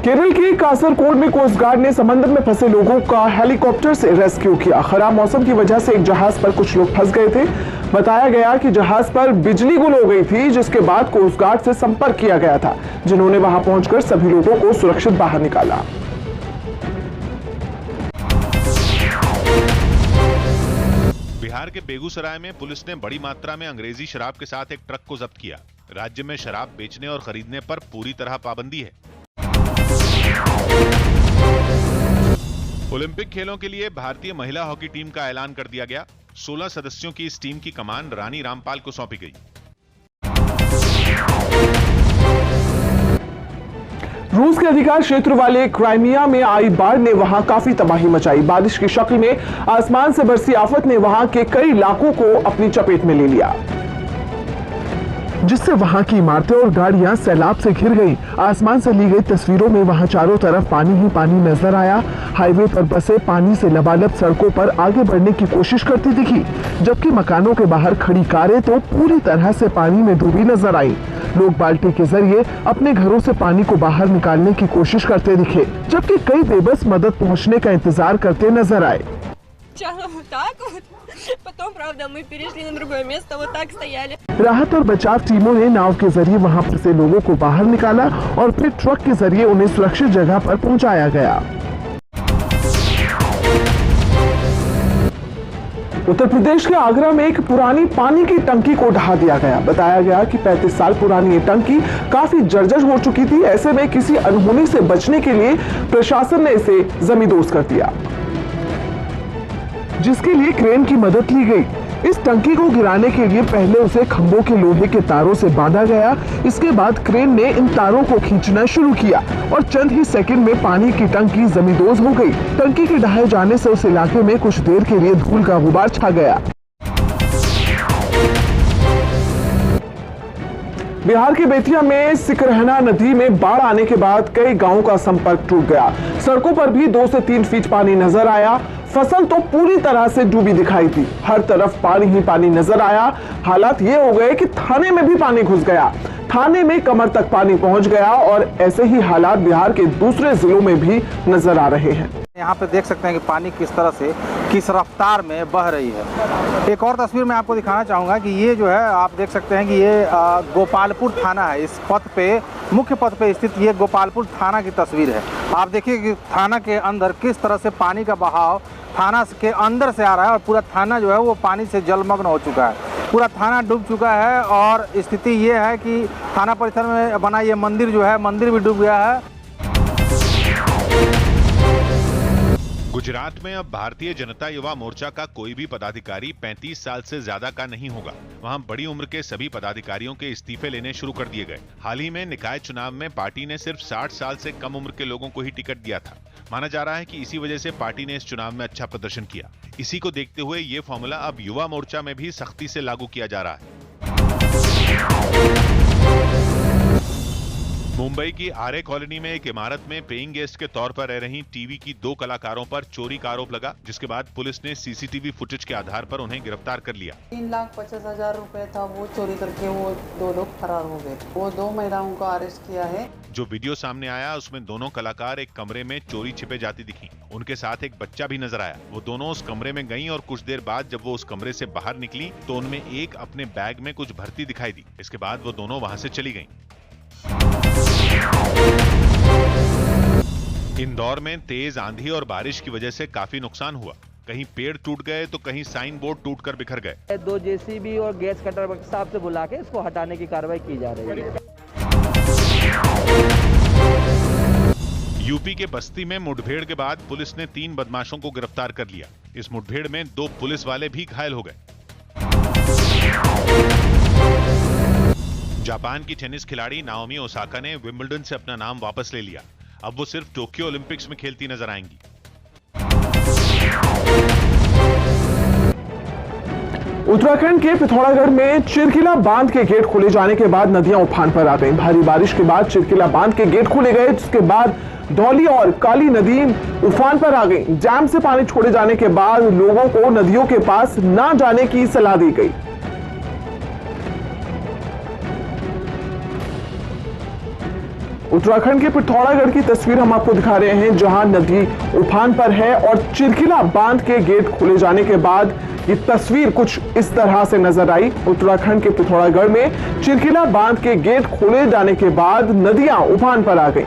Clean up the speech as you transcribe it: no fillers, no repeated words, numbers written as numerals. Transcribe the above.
केरल के कासरकोड में coast guard ने समंदर में फंसे लोगों का हेलीकॉप्टर से रेस्क्यू किया। खराब मौसम की वजह से एक जहाज पर कुछ लोग फंस गए थे। बताया गया कि जहाज पर बिजली गुल हो गई थी, जिसके बाद कोस्ट गार्ड से संपर्क किया गया था, जिन्होंने वहां पहुंचकर सभी लोगों को सुरक्षित बाहर निकाला। बिहार के बेगूसराय में पुलिस ने बड़ी मात्रा में अंग्रेजी शराब के साथ एक ट्रक को जब्त किया। राज्य में शराब बेचने और खरीदने पर पूरी तरह पाबंदी है। ओलंपिक खेलों के लिए भारतीय महिला हॉकी टीम का ऐलान कर दिया गया। 16 सदस्यों की इस टीम की कमान रानी रामपाल को सौंपी गई। रूस के अधिकार क्षेत्र वाले क्राइमिया में आई बाढ़ ने वहां काफी तबाही मचाई। बारिश की शक्ल में आसमान से बरसी आफत ने वहां के कई इलाकों को अपनी चपेट में ले लिया, जिससे वहां की इमारतें और गाड़ियां सैलाब से घिर गईं। आसमान से ली गई तस्वीरों में वहां चारों तरफ पानी ही पानी नजर आया। हाईवे पर बसें पानी से लबालब सड़कों पर आगे बढ़ने की कोशिश करती दिखी, जबकि मकानों के बाहर खड़ी कारें तो पूरी तरह से पानी में डूबी नजर आई। लोग बाल्टी के जरिए अपने घरों से पानी को बाहर निकालने की कोशिश करते दिखे, जबकि कई बेबस मदद पहुंचने का इंतजार करते नजर आए। राहत और बचाव टीमों ने नाव के जरिए वहां फंसे लोगों को बाहर निकाला और फिर ट्रक के जरिए उन्हें सुरक्षित जगह पर पहुंचाया गया। उत्तर प्रदेश के आगरा में एक पुरानी पानी की टंकी को ढहा दिया गया। बताया गया कि 35 साल पुरानी ये टंकी काफी जर्जर हो चुकी थी। ऐसे में किसी अनहोनी से बचने के लिए प्रशासन ने इसे जमींदोज कर दिया, जिसके लिए क्रेन की मदद ली गई। इस टंकी को गिराने के लिए पहले उसे खंभों के लोहे के तारों से बांधा गया। इसके बाद क्रेन ने इन तारों को खींचना शुरू किया और चंद ही सेकंड में पानी की टंकी जमींदोज हो गई। टंकी के ढहाए जाने से उस इलाके में कुछ देर के लिए धूल का गुबार छा गया। बिहार के बेतिया में सिकरहना नदी में बाढ़ आने के बाद कई गांवों का संपर्क टूट गया। सड़कों पर भी 2 से 3 फीट पानी नजर आया। फसल तो पूरी तरह से डूबी दिखाई दी। हर तरफ पानी ही पानी नजर आया। हालात ये हो गए कि थाने में भी पानी घुस गया। थाने में कमर तक पानी पहुंच गया और ऐसे ही हालात बिहार के दूसरे जिलों में भी नजर आ रहे हैं। यहाँ पे देख सकते हैं कि पानी किस तरह से किस रफ्तार में बह रही है। एक और तस्वीर मैं आपको दिखाना चाहूँगा कि ये जो है आप देख सकते हैं कि ये गोपालपुर थाना है। इस पथ पे मुख्य पथ पे स्थित ये गोपालपुर थाना की तस्वीर है। आप देखिए कि थाना के अंदर किस तरह से पानी का बहाव थाना के अंदर से आ रहा है और पूरा थाना जो है वो पानी से जलमग्न हो चुका है। पूरा थाना डूब चुका है और स्थिति ये है कि थाना परिसर में बना ये मंदिर जो है मंदिर भी डूब गया है। गुजरात में अब भारतीय जनता युवा मोर्चा का कोई भी पदाधिकारी 35 साल से ज्यादा का नहीं होगा। वहां बड़ी उम्र के सभी पदाधिकारियों के इस्तीफे लेने शुरू कर दिए गए। हाल ही में निकाय चुनाव में पार्टी ने सिर्फ 60 साल से कम उम्र के लोगों को ही टिकट दिया था। माना जा रहा है कि इसी वजह से पार्टी ने इस चुनाव में अच्छा प्रदर्शन किया। इसी को देखते हुए ये फॉर्मूला अब युवा मोर्चा में भी सख्ती से लागू किया जा रहा है। मुंबई की आरे कॉलोनी में एक इमारत में पेइंग गेस्ट के तौर पर रह रही टीवी की 2 कलाकारों पर चोरी का आरोप लगा, जिसके बाद पुलिस ने सीसीटीवी फुटेज के आधार पर उन्हें गिरफ्तार कर लिया। 3,50,000 रुपए था, वो चोरी करके वो 2 लोग फरार हो गए। वो 2 महिलाओं को अरेस्ट किया है। जो वीडियो सामने आया उसमें दोनों कलाकार एक कमरे में चोरी छिपे जाती दिखी। उनके साथ एक बच्चा भी नजर आया। वो दोनों उस कमरे में गईं और कुछ देर बाद जब वो उस कमरे से बाहर निकली तो उनमें एक अपने बैग में कुछ भरती दिखाई दी। इसके बाद वो दोनों वहां से चली गईं। इंदौर में तेज आंधी और बारिश की वजह से काफी नुकसान हुआ। कहीं पेड़ टूट गए तो कहीं साइन बोर्ड टूटकर बिखर गए। 2 जेसीबी और गैस कटर साहब से बुला के इसको हटाने की कार्रवाई की जा रही है। यूपी के बस्ती में मुठभेड़ के बाद पुलिस ने 3 बदमाशों को गिरफ्तार कर लिया। इस मुठभेड़ में 2 पुलिस वाले भी घायल हो गए। जापान की टेनिस खिलाड़ी नाओमी ओसाका ने विंबलडन से अपना नाम वापस ले लिया। अब वो सिर्फ टोक्यो ओलंपिक्स में खेलती नजर आएंगी। उत्तराखंड के पिथौरागढ़ में चिरकिला बांध के गेट खोले जाने के बाद नदियां उफान पर आ गईं। भारी बारिश के बाद चिरकिला बांध के गेट खोले गए, जिसके बाद धौली और काली नदी उफान पर आ गई। डैम से पानी छोड़े जाने के बाद लोगों को नदियों के पास न जाने की सलाह दी गई। उत्तराखंड के पिथौरागढ़ की तस्वीर हम आपको दिखा रहे हैं, जहां नदी उफान पर है और चिरकिला बांध के गेट खोले जाने के बाद ये तस्वीर कुछ इस तरह से नजर आई। उत्तराखंड के पिथौरागढ़ में चिरकिला बांध के गेट खोले जाने के बाद नदियां उफान पर आ गई।